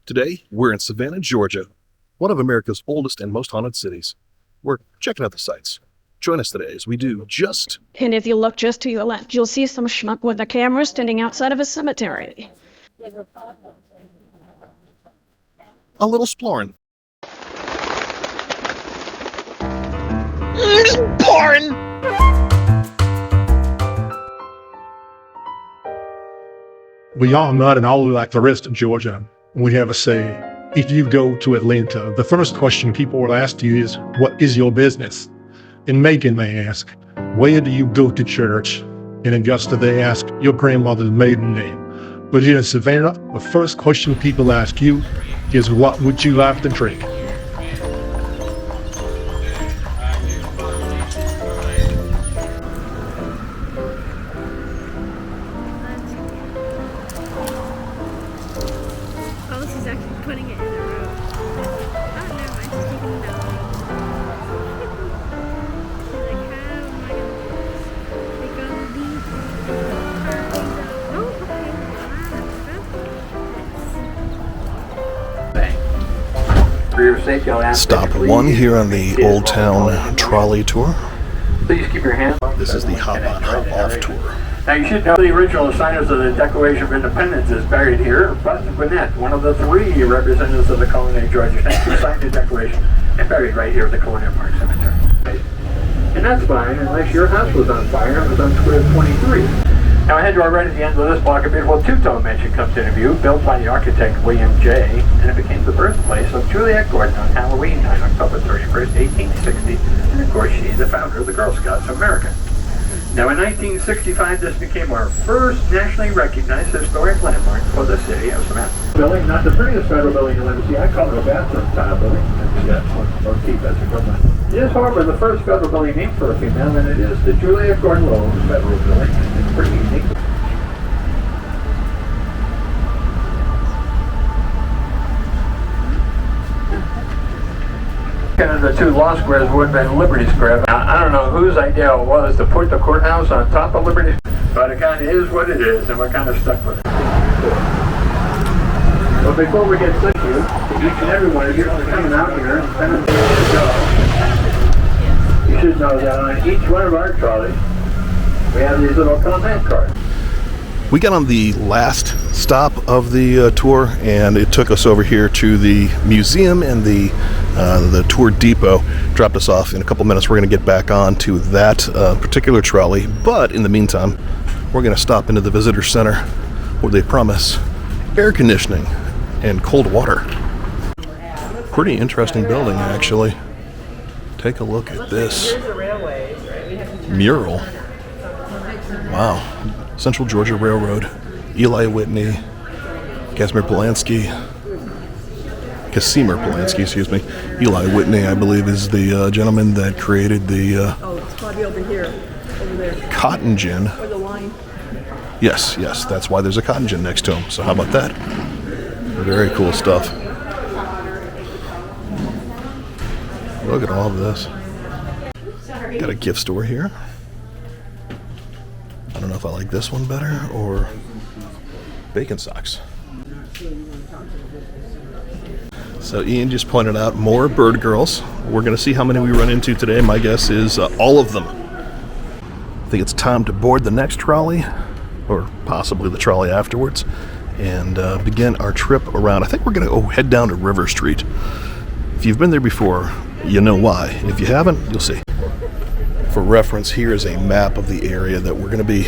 Today, we're in Savannah, Georgia, one of America's oldest and most haunted cities. We're checking out the sights. Join us today as we do just... And if you look just to your left, you'll see some schmuck with a camera standing outside of a cemetery. a little Splorin. Splorin! We are not and all like the rest of Georgia. We have a say. If you go to Atlanta, the first question people will ask you is, what is your business? In Macon, they ask, where do you go to church? In Augusta, they ask your grandmother's maiden name. But here in Savannah, the first question people ask you is, what would you like to drink? Oh, this is actually putting it in the road. Oh, never mind, she's taking it down. She's like, how am I gonna do this? Because these oh, okay. For your safety, I'll ask Stop one here on the Old Town Trolley tour. Please keep your hands. This is the Hop On, Hop Off tour. Now you should know the original signers of the Declaration of Independence is buried here. Bud Gwinnett, one of the three representatives of the colony of Georgia, who signed the Declaration and buried right here at the Colonial Park Cemetery. And that's fine, unless your house was on fire. It was on Square 23. Now ahead to our right at the end of this block, a beautiful two-tone mansion comes into view, built by the architect William J., and it became the birthplace of Juliet Gordon on Halloween night, October 31st, 1860, and of course she's the founder of the Girl Scouts of America. Now in 1965, this became our first nationally recognized historic landmark for the city of Savannah. Building, not the prettiest federal building you'll ever see. I call it a bathroom style building. Or keep as equivalent. It is, however, the first federal building named for a female, and it is the Juliet Gordon Low Federal Building. It's pretty unique. Kind of the two law squares would have been Liberty Square. Now, I don't know whose idea it was to put the courthouse on top of Liberty, but it kind of is what it is, and we're kind of stuck with it. But before we get started, each and every one of you coming out here and spending a minute to go, you should know that on each one of our trolleys, we have these little comment cards. We got on the last stop of the tour, and it took us over here to the museum and the tour depot. Dropped us off in a couple minutes. We're going to get back on to that particular trolley, but in the meantime, we're going to stop into the visitor center where they promise air conditioning and cold water. Pretty interesting building, actually. Take a look at this mural. Wow. Central Georgia Railroad, Casimir Polanski, excuse me. Eli Whitney, I believe, is the gentleman that created the it's probably over here, over there. cotton gin. Or the line. Yes, that's why there's a cotton gin next to him. So how about that? Very cool stuff. Look at all of this. Got a gift store here. I don't know if I like this one better or bacon socks. So Ian just pointed out more bird girls. We're going to see how many we run into today. My guess is all of them. I think it's time to board the next trolley, or possibly the trolley afterwards, and begin our trip around. I think we're going to head down to River Street. If you've been there before, you know why. If you haven't, you'll see. For reference, here is a map of the area that we're going to be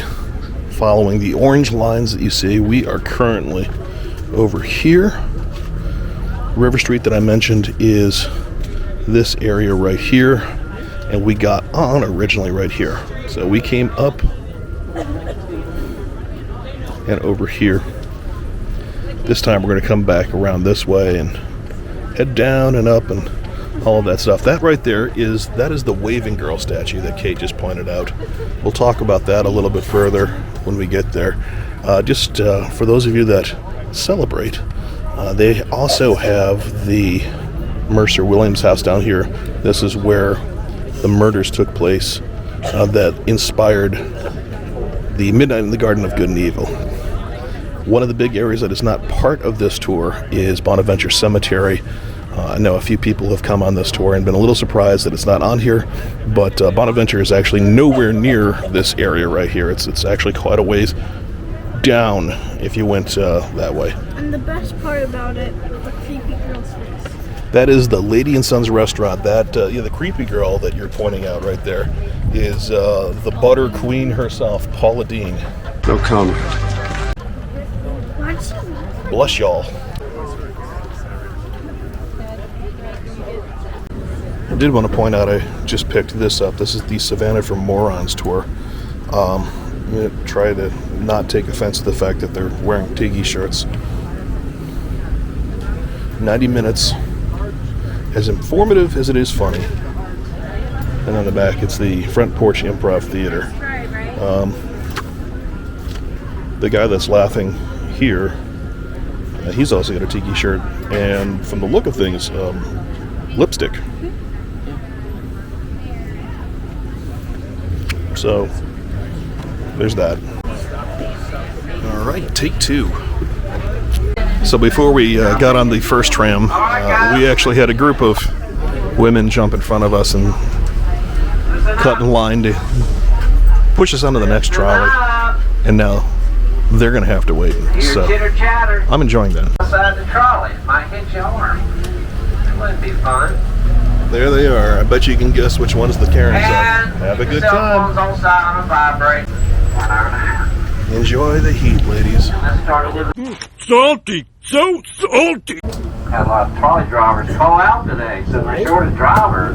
following. The orange lines that you see, we are currently over here. River Street that I mentioned is this area right here, and we got on originally right here. So we came up and over here. This time we're going to come back around this way and head down and up and all of that stuff. That right there is the waving girl statue that Kate just pointed out. We'll talk about that a little bit further when we get there. Just for those of you that celebrate, they also have the Mercer Williams house down here. This is where the murders took place that inspired the Midnight in the Garden of Good and Evil. One of the big areas that is not part of this tour is Bonaventure Cemetery. I know a few people have come on this tour and been a little surprised that it's not on here, but Bonaventure is actually nowhere near this area right here. It's actually quite a ways down if you went that way. And the best part about it, the creepy girl's face. That is the Lady and Sons restaurant. That the creepy girl that you're pointing out right there is the butter queen herself, Paula Dean. No comment. Why does she look like Bless y'all. I did want to point out, I just picked this up. This is the Savannah for Morons tour. I'm going to try to not take offense to the fact that they're wearing tiki shirts. 90 minutes, as informative as it is funny. And on the back, it's the Front Porch Improv Theater. The guy that's laughing here, he's also got a tiki shirt, and from the look of things, lipstick. So, there's that. All right, take two. So before we got on the first tram, we actually had a group of women jump in front of us and cut in line to push us onto the next trolley. And now they're going to have to wait. So I'm enjoying that. Outside the trolley, might hit your arm. It wouldn't be fun. There they are. I bet you can guess which one's the Karen's up. Have a good Cell time. phones on silent vibrate. 1 hour and a half. Enjoy the heat, ladies. Let's start with Salty! So salty! had a lot of trolley drivers call out today, so we're short of drivers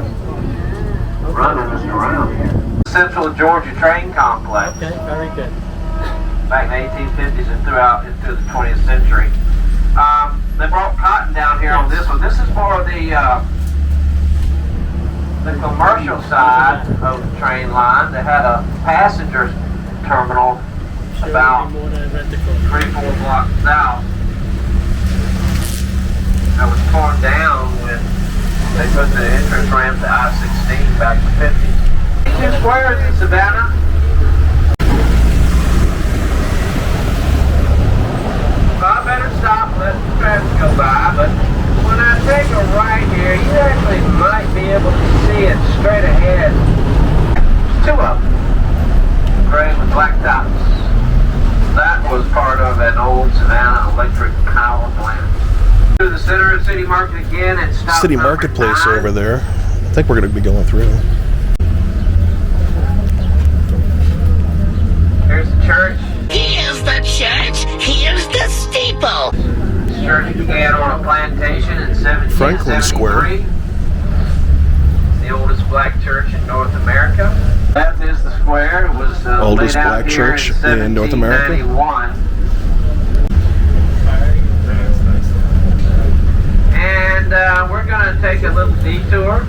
running us around here. Central Georgia Train Complex. Okay, very good. Back in the 1850s and throughout into the 20th century. They brought cotton down here on this one. This is for the commercial side of the train line. They had a passenger terminal about 3-4 blocks south that was torn down when they put the entrance ramp to I-16 back in the 50s. 2 squares in Savannah. I better stop and let the traffic go by, but when I take a right here, you actually might be able to see it straight ahead. There's 2 of them, gray with black tops. That was part of an old Savannah electric power plant. To the center of City Market again and stop City Marketplace over there. I think we're going to be going through. Here's the church. Here's the church. Here's the steeple. This church began on a plantation in 1773. Franklin Square. The oldest black church in North America. That is the square. It was Oldest laid out black here church in North America. 1791. And we're going to take a little detour.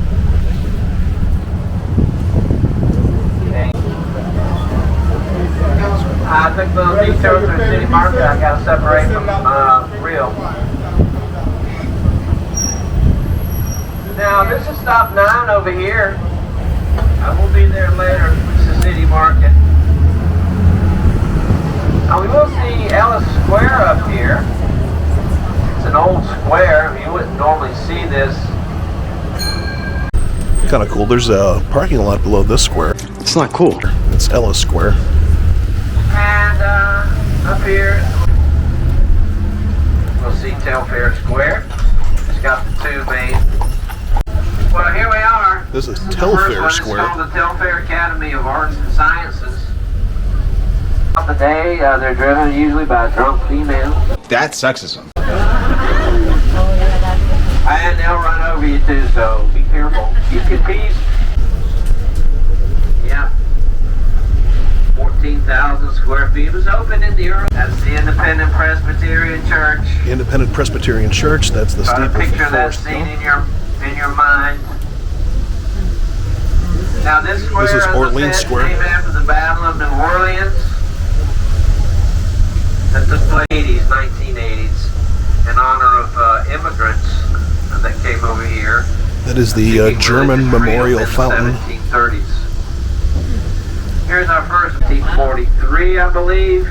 I took a little detour through City Market. I got to separate from real. Now this is stop 9 over here. I will be there later. This is City Market. Now we will see Ellis Square up here. It's an old square. You wouldn't normally see this. Kind of cool. There's a parking lot below this square. It's not cool. It's Ellis Square. And up here, we'll see Telfair Square. It's got the 2 main. Well, here we are. This is The first Telfair one is Square. called the Telfair Academy of Arts and Sciences. Of the day, they're driven usually by drunk females. That's sexism. And they'll run over you too, so be careful. Keep your peace. Yeah. 14,000 square feet. It was open in the early. That's the Independent Presbyterian Church. Independent Presbyterian Church. That's the Try to steeple picture for that Forest scene Hill. in your mind. Now this square This is as I Orleans said, Square. named after the Battle of New Orleans. That took place in the 1980s in honor of immigrants that came over here. That is the German Memorial Fountain. 1730s. Here's our first 1943, I believe.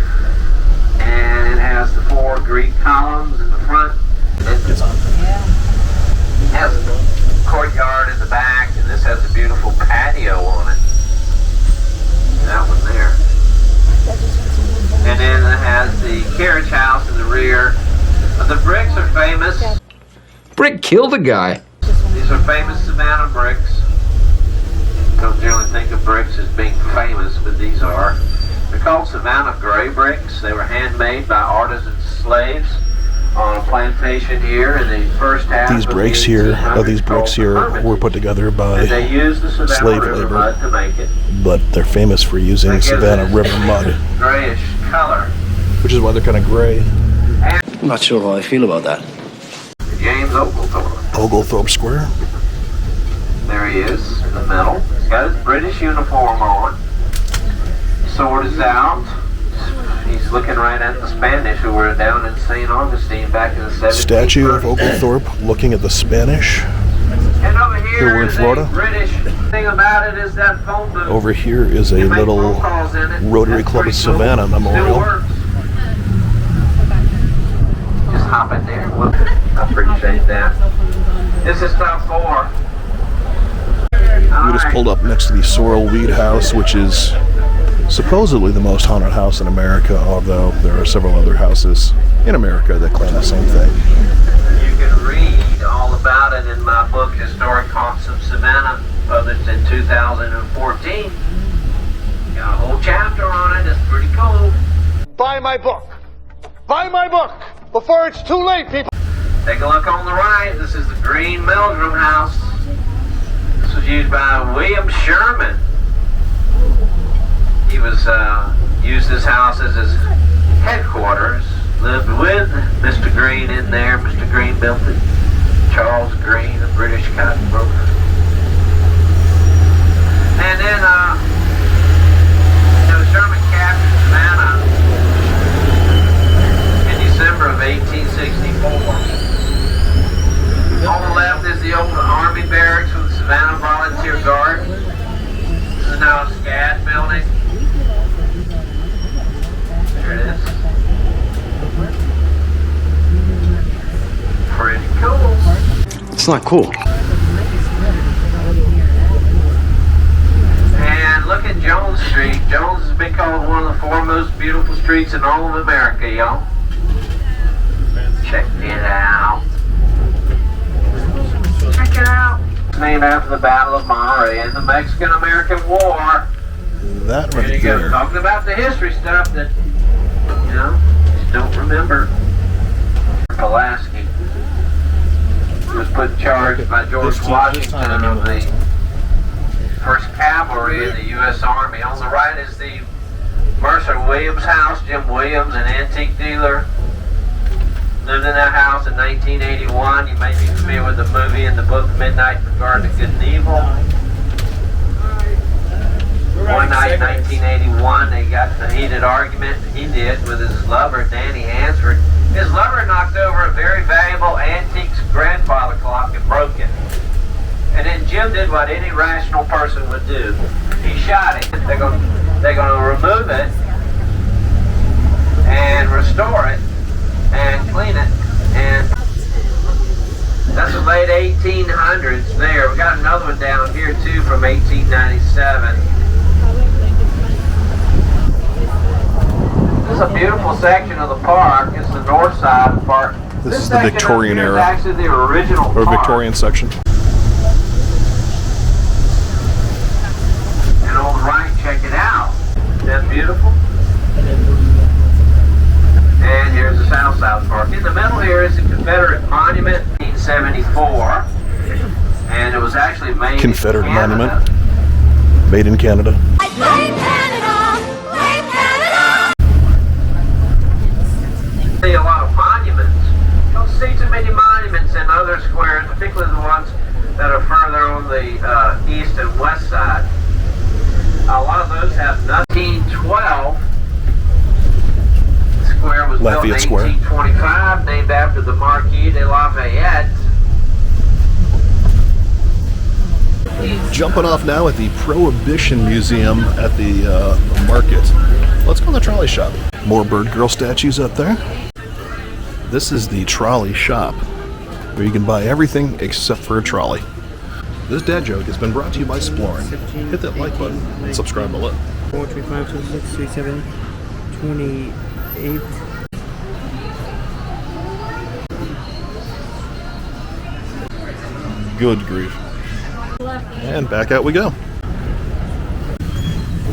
And And it has the 4 Greek columns in the front. It has a courtyard in the back, and this has a beautiful patio on it. That one there. And then it has the carriage house in the rear. The bricks are famous. Brick killed a guy. These are famous Savannah bricks. Don't generally think of bricks as being famous, but these are. They're called Savannah gray bricks. They were handmade by artisan slaves on a plantation here in the first half These of bricks the here, 1800s these bricks called here the were put together by and they used the Savannah slave River labor, mud to make it. but they're famous for using That gives Savannah it River mud, grayish color. which is why they're kind of gray. I'm not sure how I feel about that. James Oglethorpe. Oglethorpe Square. There he is in the middle. He's got his British uniform on. Sword is out. He's looking right at the Spanish who were down in St. Augustine back in the 1730s. Statue of Oglethorpe looking at the Spanish. And over Here here we're in is Florida. a British thing about it is that phone booth. Over here is a You make little phone calls in it. Rotary That's Club of pretty cool. Savannah Still memorial. works. Just hop in there. Whoop. I appreciate that. This is top 4. We just pulled up next to the Sorrel Weed House, which is supposedly the most haunted house in America, although there are several other houses in America that claim the same thing. You can read all about it in my book, Historic Haunts of Savannah, published in 2014. Got a whole chapter on it. It's pretty cool. Buy my book. Buy my book before it's too late, people. Take a look on the right. This is the Green Meldrum House. This was used by William Sherman. He was used this house as his headquarters. Lived with Mr. Green in there. Mr. Green built it. Charles Green, a British cotton broker. And then Sherman captured Savannah in December of 1864. On the left is the old Army barracks with the Savannah Volunteer Guard. This is now a SCAD building. There it is. Pretty cool. It's not cool. And look at Jones Street. Jones has been called one of the 4 most beautiful streets in all of America, y'all. Check it out. Check it out. It's named after the Battle of Monterey and the Mexican-American War. That There right you go. there. Talking about the history stuff that, you know, just don't remember. Pulaski was put in charge by George Washington of the 1st Cavalry in the U.S. Army. On the right is the Mercer Williams house. Jim Williams, an antique dealer, lived in that house in 1981. You may be familiar with the movie and the book Midnight Regard to Good and Evil. One night in 1981, they got in a heated argument, he did, with his lover, Danny Hansford. His lover knocked over a very valuable antiques grandfather clock and broke it. And then Jim did what any rational person would do. He shot it. They're going to remove it and restore it and clean it. And that's the late 1800s there. We got another one down here too from 1897. This is a beautiful section of the park. It's the north side of the park. This is the Victorian era, Is actually the original or park. Victorian section. And on the right, check it out. Isn't that beautiful? And here's the South Park. In the middle here is the Confederate Monument, 1874. And it was actually made Confederate in Canada. monument, made in Canada. See a lot of monuments. You don't see too many monuments in other squares, particularly the ones that are further on the east and west side. A lot of those have 1912. The square was built in Lafayette Square. 1825, named after the Marquis de Lafayette. Jumping off now at the Prohibition Museum at the market. Let's go in the trolley shop. More bird girl statues up there. This is the trolley shop, where you can buy everything except for a trolley. This dad joke has been brought to you by Splorin. Hit that like button and subscribe below. 4, 25, 26, 27, 28. Good grief. And back out we go.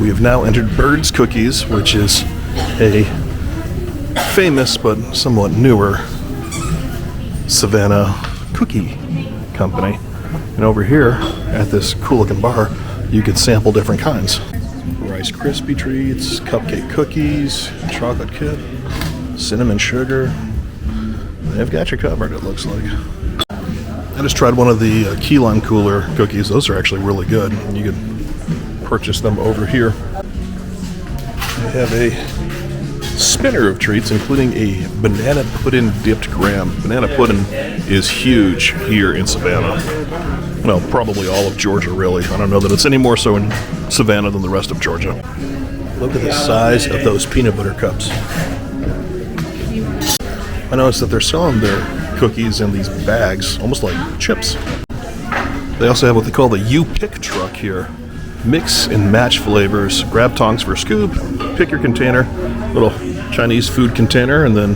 We have now entered Bird's Cookies, which is a famous but somewhat newer Savannah cookie company. And over here at this cool looking bar, you could sample different kinds. Rice Krispie treats, cupcake cookies, chocolate chip, cinnamon sugar. They've got you covered, it looks like. I just tried one of the key lime cooler cookies. Those are actually really good. You could purchase them over here. They have a spinner of treats, including a banana pudding dipped graham. Banana pudding is huge here in Savannah. Well, probably all of Georgia, really. I don't know that it's any more so in Savannah than the rest of Georgia. Look at the size of those peanut butter cups. I noticed that they're selling their cookies in these bags, almost like chips. They also have what they call the U-Pick truck here. Mix and match flavors. Grab tongs for a scoop, pick your container, little Chinese food container, and then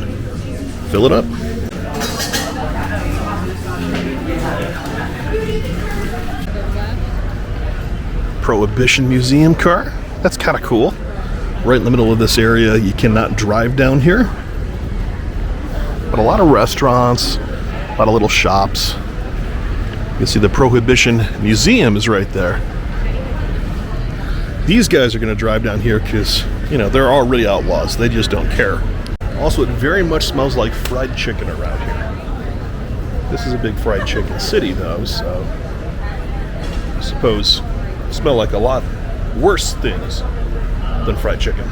fill it up. Prohibition Museum car. That's kind of cool. Right in the middle of this area. You cannot drive down here. But a lot of restaurants, a lot of little shops. You can see the Prohibition Museum is right there. These guys are going to drive down here because, you know, they're already outlaws. They just don't care. Also, it very much smells like fried chicken around here. This is a big fried chicken city, though, so I suppose smell like a lot worse things than fried chicken.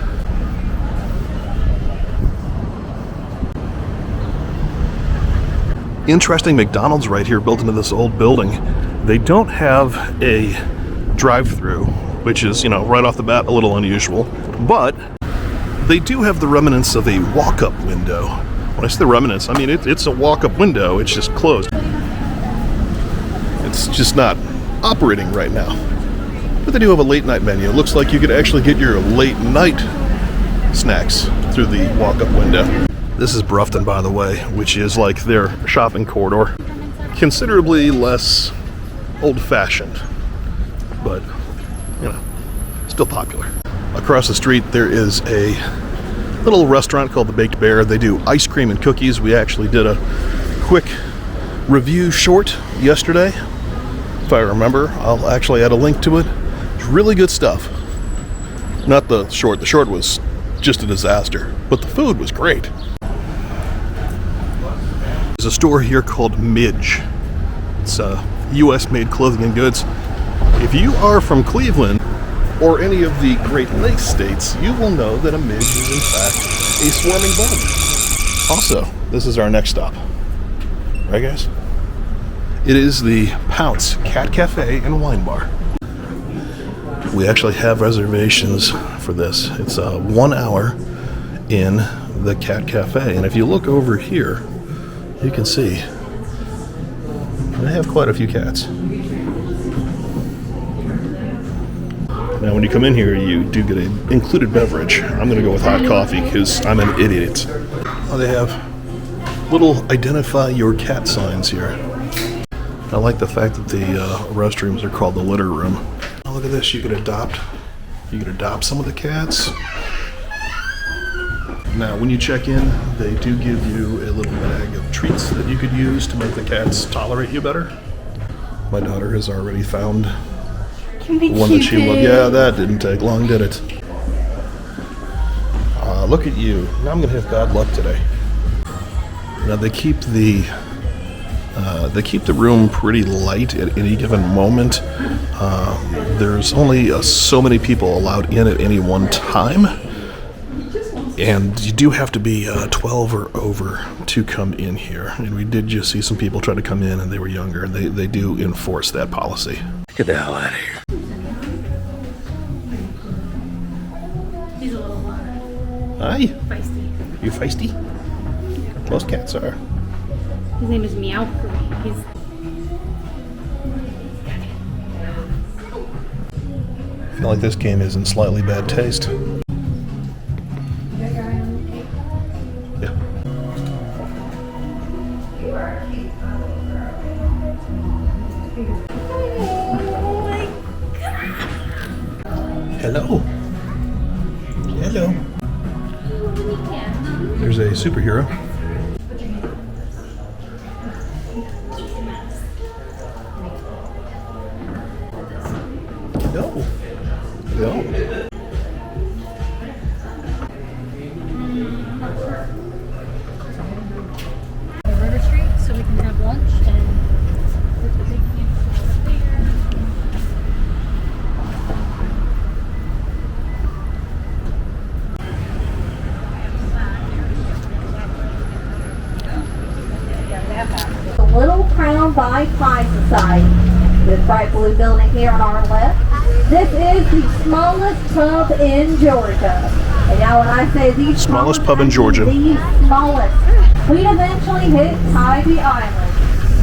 Interesting McDonald's right here built into this old building. They don't have a drive-through, which is, you know, right off the bat a little unusual, but they do have the remnants of a walk-up window. When I say the remnants, I mean it's a walk-up window, it's just closed. It's just not operating right now. But they do have a late night menu. It looks like you could actually get your late night snacks through the walk-up window. This is Brufton, by the way, which is like their shopping corridor. Considerably less old-fashioned, but, you know, still popular. Across the street, there is a little restaurant called the Baked Bear. They do ice cream and cookies. We actually did a quick review short yesterday. If I remember, I'll actually add a link to it. It's really good stuff. Not the short. The short was just a disaster, but the food was great. There's a store here called Midge. It's US-made clothing and goods. If you are from Cleveland or any of the Great Lakes states, you will know that a midge is in fact a swarming bug. Also, this is our next stop. Right, guys? It is the Pounce Cat Cafe and Wine Bar. We actually have reservations for this. It's 1 hour in the Cat Cafe, and if you look over here, you can see they have quite a few cats. Now, when you come in here, you do get an included beverage. I'm going to go with hot coffee because I'm an idiot. Oh, they have little identify your cat signs here. I like the fact that the restrooms are called the litter room. Oh, look at this. You could adopt some of the cats. Now, when you check in, they do give you a little bag of treats that you could use to make the cats tolerate you better. My daughter has already found one that she loved. Yeah, that didn't take long, did it? Look at you. Now I'm going to have bad luck today. Now, they keep the room pretty light at any given moment. There's only so many people allowed in at any one time. And you do have to be 12 or over to come in here. And we did just see some people try to come in and they were younger. And they do enforce that policy. Get the hell out of here. He's a little loud. Hi. Feisty. You feisty? Most cats are. His name is Meow. He's I feel like this game is in slightly bad taste. Yeah. Hello. Hello. There's a superhero. No. No. River Street, so we can have lunch and put the big campfire there. The Little Crown by Pie Society. This bright blue building here on our left. This is the smallest pub in Georgia. And now when I say the Smallest pub in Georgia. The smallest. We eventually hit Tybee Island,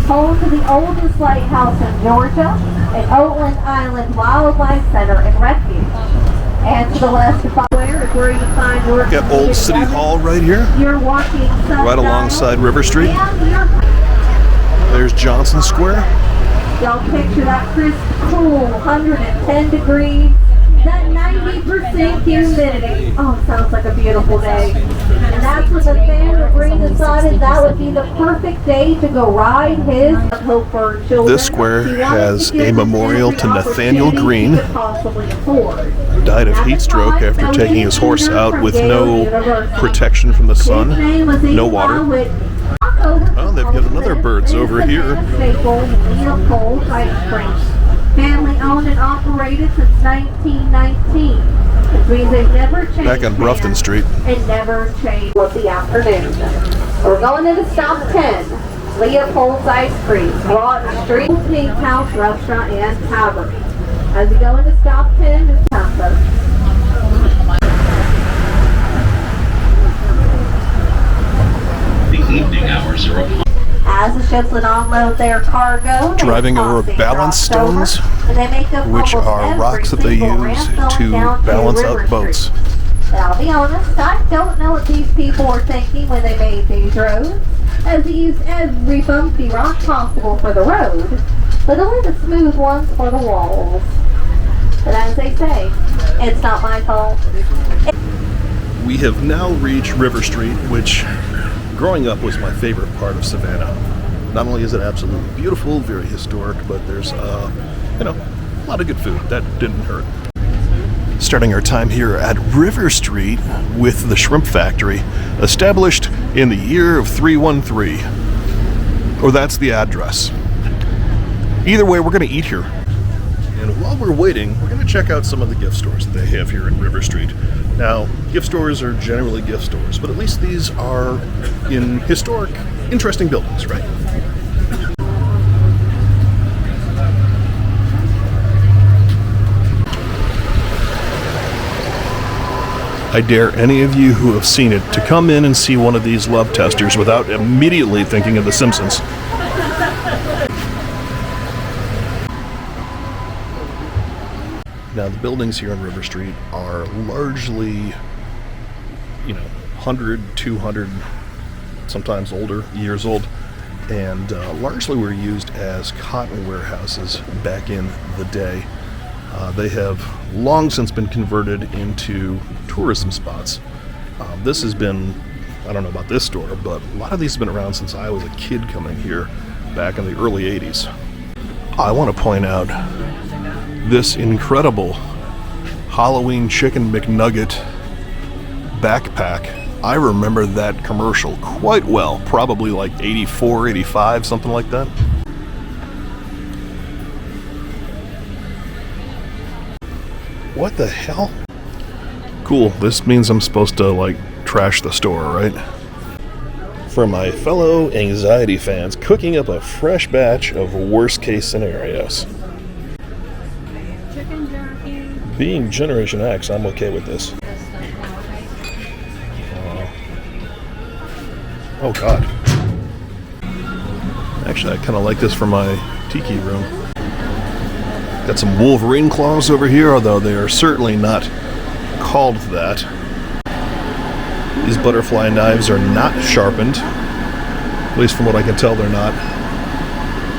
home to the oldest lighthouse in Georgia, and Oatland Island Wildlife Center and Refuge. And to the left of where is where you find your Got Old City Hall right here. You're walking Right alongside River Street. There's Johnson Square. Y'all picture that crisp, cool, 110 degrees, that 90% humidity. Oh, sounds like a beautiful day. And that's when the family Green decided that would be the perfect day to go ride his hope for children. This square has a memorial to Nathaniel Green. Died of heat stroke after taking his horse out with no protection from the sun, no water. Oh, they've got another birds over here. Family owned and operated since 1919, which means they've never changed. Back on Brufton Street. And never changed with the afternoon. We're going into stop 10. Leopold's Ice Cream, Broad Street, Pink House Restaurant and Tavern. As we go into stop 10, just pass us. Evening hours are upon. As the ships would unload their cargo, driving over balance stones, which are rocks that they use to balance out boats. But I'll be honest, I don't know what these people were thinking when they made these roads, as they used every bumpy rock possible for the road, but only the smooth ones for the walls. But as they say, it's not my fault. We have now reached River Street, which growing up was my favorite part of Savannah. Not only is it absolutely beautiful, very historic, but there's, a lot of good food. That didn't hurt. Starting our time here at River Street with the Shrimp Factory, established in the year of 313. Or that's the address. Either way, we're going to eat here. And while we're waiting, we're going to check out some of the gift stores that they have here in River Street. Now, gift stores are generally gift stores, but at least these are in historic, interesting buildings, right? I dare any of you who have seen it to come in and see one of these love testers without immediately thinking of The Simpsons. Now, the buildings here on River Street are largely, 100, 200, sometimes older, years old, and largely were used as cotton warehouses back in the day. They have long since been converted into tourism spots. This has been, I don't know about this store, but a lot of these have been around since I was a kid coming here back in the early 80s. I want to point out this incredible Halloween Chicken McNugget backpack. I remember that commercial quite well, probably like 84, 85, something like that. What the hell? Cool, this means I'm supposed to trash the store, right? For my fellow anxiety fans, cooking up a fresh batch of worst case scenarios. Being Generation X, I'm okay with this. Oh God. Actually, I kind of like this for my tiki room. Got some Wolverine claws over here, although they are certainly not called that. These butterfly knives are not sharpened. At least from what I can tell, they're not.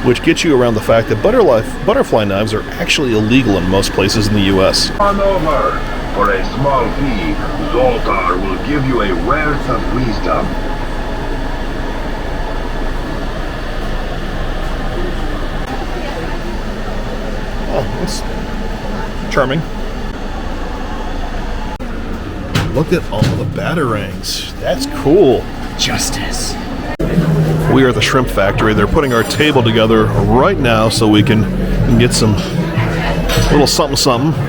Which gets you around the fact that butterfly knives are actually illegal in most places in the U.S. On over. For a small fee, Zoltar will give you a wealth of wisdom. Oh, that's charming. Look at all the batarangs. That's cool. Justice. We are the shrimp factory. They're putting our table together right now so we can get some little something something.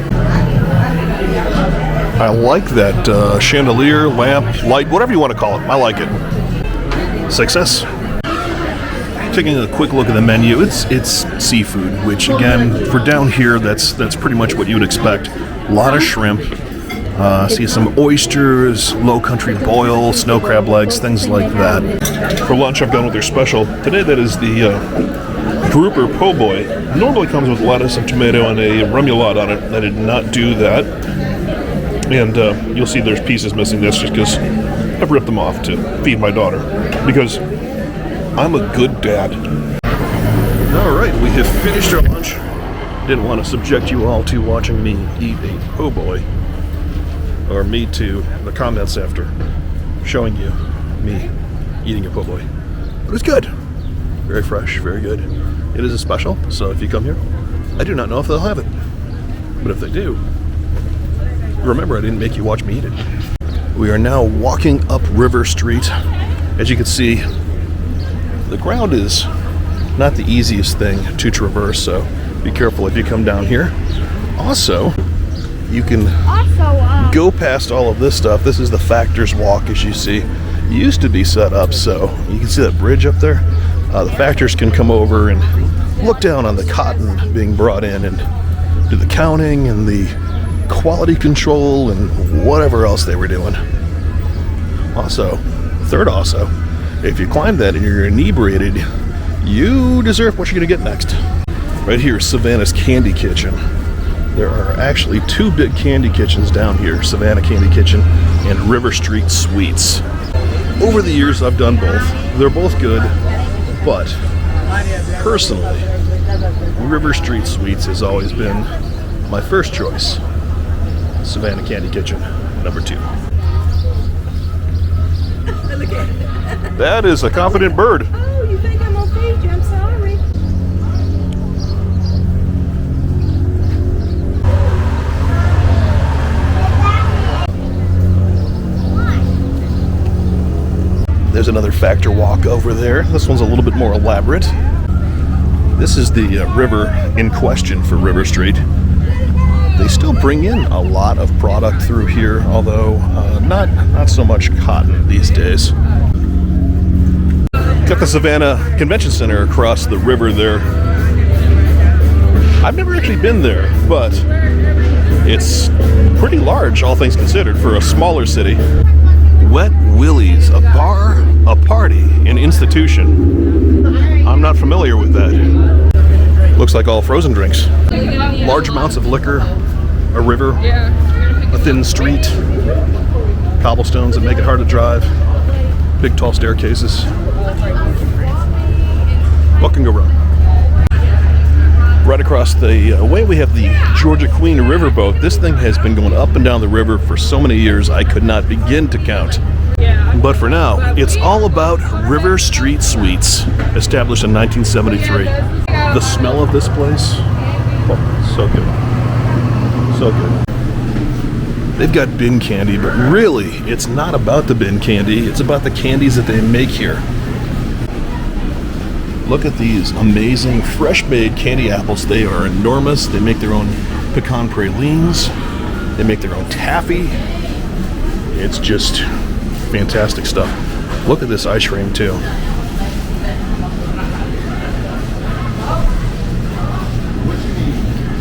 I like that chandelier, lamp, light, whatever you want to call it. I like it. Success. Taking a quick look at the menu, it's seafood, which again, for down here, that's pretty much what you would expect. A lot of shrimp. See some oysters, low country boil, snow crab legs, things like that. For lunch, I've gone with their special. Today, that is the grouper po' boy. It normally comes with lettuce and tomato and a remoulade on it. I did not do that. And you'll see there's pieces missing. That's just because I've ripped them off to feed my daughter. Because I'm a good dad. All right, we have finished our lunch. Didn't want to subject you all to watching me eat a po' boy. Or me to the comments after showing you me eating a po' boy. But it's good. Very fresh, very good. It is a special, so if you come here, I do not know if they'll have it. But if they do, remember I didn't make you watch me eat it. We are now walking up River Street. As you can see, the ground is not the easiest thing to traverse, so be careful if you come down here. Also, you can go past all of this stuff. This is the Factor's Walk, as you see. It used to be set up, so you can see that bridge up there. The Factors can come over and look down on the cotton being brought in and do the counting and the quality control and whatever else they were doing. Also, if you climb that and you're inebriated, you deserve what you're going to get next. Right here is Savannah's Candy Kitchen. There are actually two big candy kitchens down here, Savannah Candy Kitchen and River Street Sweets. Over the years, I've done both. They're both good, but personally, River Street Sweets has always been my first choice. Savannah Candy Kitchen, number 2. That is a confident bird. Oh, you think I'm on feed you? I'm sorry. There's another Factor Walk over there. This one's a little bit more elaborate. This is the river in question for River Street. They still bring in a lot of product through here, although not so much cotton these days. Got the Savannah Convention Center across the river there. I've never actually been there, but it's pretty large, all things considered, for a smaller city. Wet Willie's, a bar, a party, an institution. I'm not familiar with that. Looks like all frozen drinks. Large amounts of liquor, a river, a thin street, cobblestones that make it hard to drive, big tall staircases. What can go wrong? Right across the way we have the Georgia Queen riverboat. This thing has been going up and down the river for so many years I could not begin to count. But for now, it's all about River Street Sweets, established in 1973. The smell of this place, oh, so good. So good. They've got bin candy, but really, it's not about the bin candy. It's about the candies that they make here. Look at these amazing fresh-made candy apples. They are enormous. They make their own pecan pralines. They make their own taffy. It's just fantastic stuff. Look at this ice cream too.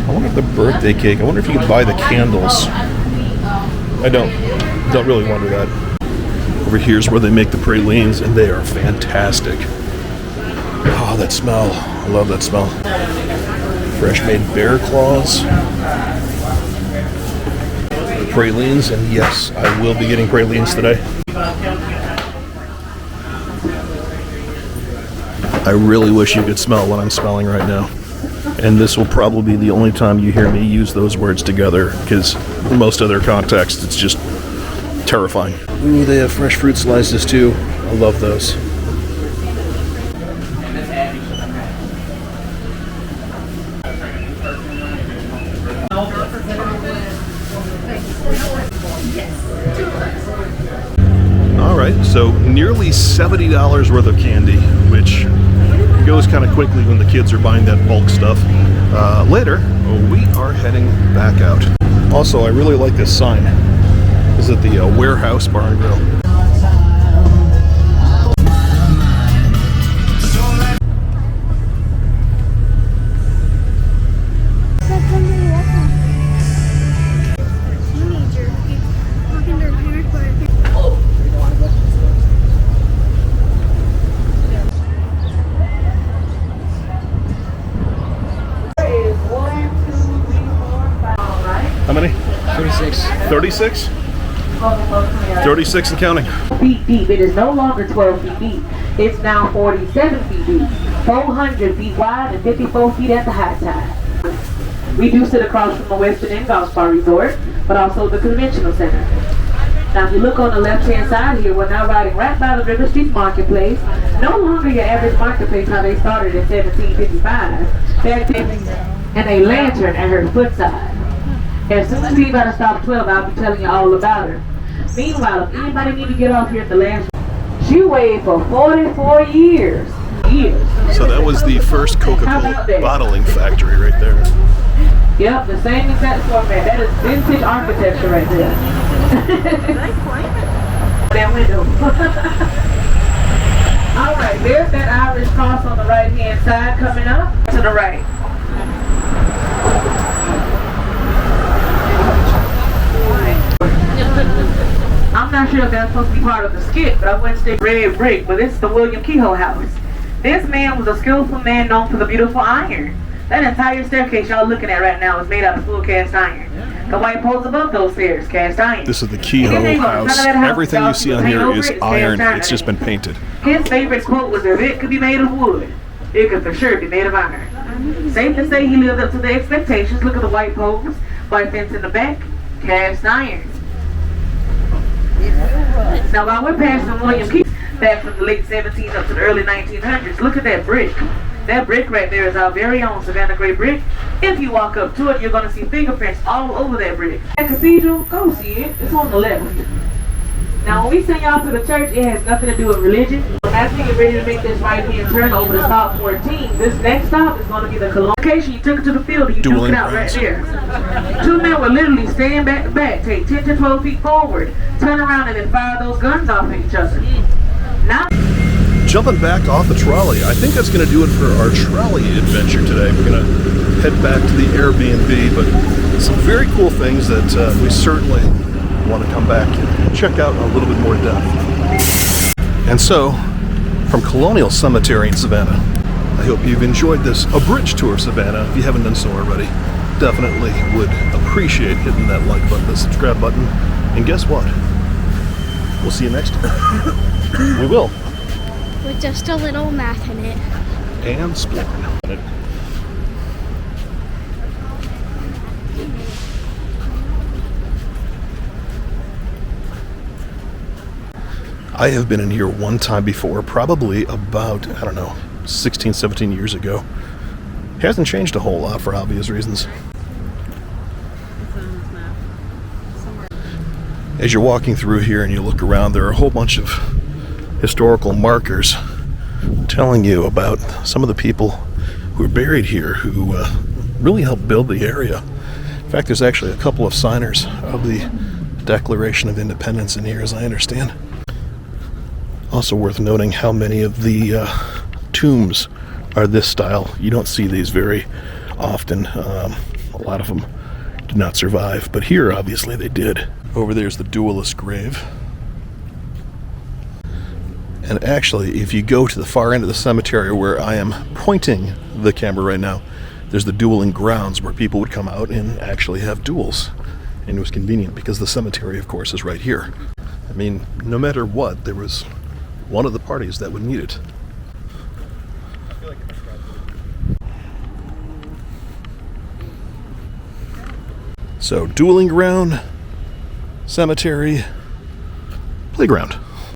I wonder if the birthday cake, I wonder if you can buy the candles. I don't really wonder that. Over here's where they make the pralines, and they are fantastic. Oh, that smell. I love that smell. Fresh made bear claws. Pralines, and yes, I will be getting pralines today. I really wish you could smell what I'm smelling right now. And this will probably be the only time you hear me use those words together, because in most other contexts, it's just terrifying. Ooh, they have fresh fruit slices too. I love those. Alright, so nearly $70 worth of candy, which goes kind of quickly when the kids are buying that bulk stuff. Later, we are heading back out. Also, I really like this sign. This is at the Warehouse Bar and Grill. How many? 36. 36? 36 and counting. Feet deep. It is no longer 12 feet deep. It's now 47 feet deep, 400 feet wide, and 54 feet at the high tide. We do sit across from the Western End Golf Spa Resort, but also the Conventional Center. Now, if you look on the left-hand side here, we're now riding right by the River Street Marketplace. No longer your average marketplace, how they started in 1755. They had and a lantern at her foot side. As soon as we got to stop 12, I'll be telling you all about her. Meanwhile, if anybody need to get off here at the last, she weighed for 44 years. So that was the first Coca-Cola bottling factory right there. Yep, the same exact format. That is vintage architecture right there. That window. All right, there's that Irish cross on the right-hand side coming up to the right. I'm not sure if that's supposed to be part of the skit, but I went to say red brick, but it's the William Kehoe house. This man was a skillful man known for the beautiful iron. That entire staircase y'all looking at right now is made out of full cast iron. The white poles above those stairs, cast iron. This is the Kehoe house. Everything you see on here is iron. It's just been painted. His favorite quote was, if it could be made of wood, it could for sure be made of iron. Safe to say he lived up to the expectations. Look at the white poles, white fence in the back, cast iron. Now while we're passing William Keith back from the late 1700s up to the early 1900s, look at that brick. That brick right there is our very own Savannah Gray brick. If you walk up to it, you're going to see fingerprints all over that brick. That cathedral, go see it. It's on the left. Now when we send y'all to the church, it has nothing to do with religion. After you get ready to make this right-hand turn over to stop 14, this next stop is going to be the Colonial. You took it to the field and you took it out right there. Two men were literally stand back to back, take 10 to 12 feet forward, turn around and then fire those guns off at each other. Now, jumping back off the trolley, I think that's going to do it for our trolley adventure today. We're going to head back to the Airbnb, but some very cool things that we certainly want to come back and check out a little bit more depth. And so, from Colonial Cemetery in Savannah, I hope you've enjoyed this abridged tour of Savannah. If you haven't done so already, definitely would appreciate hitting that like button, the subscribe button, and guess what? We'll see you next time. We will. With just a little math in it. And Splorin. I have been in here one time before, probably about, I don't know, 16, 17 years ago. Hasn't changed a whole lot for obvious reasons. As you're walking through here and you look around, there are a whole bunch of historical markers telling you about some of the people who are buried here who really helped build the area. In fact, there's actually a couple of signers of the Declaration of Independence in here, as I understand. Also worth noting how many of the tombs are this style. You don't see these very often. A lot of them did not survive, but here obviously they did. Over there's the duelist grave. And actually, if you go to the far end of the cemetery where I am pointing the camera right now, there's the dueling grounds where people would come out and actually have duels. And it was convenient because the cemetery, of course, is right here. I mean, no matter what, there was one of the parties that would need it. So, dueling ground, cemetery, playground.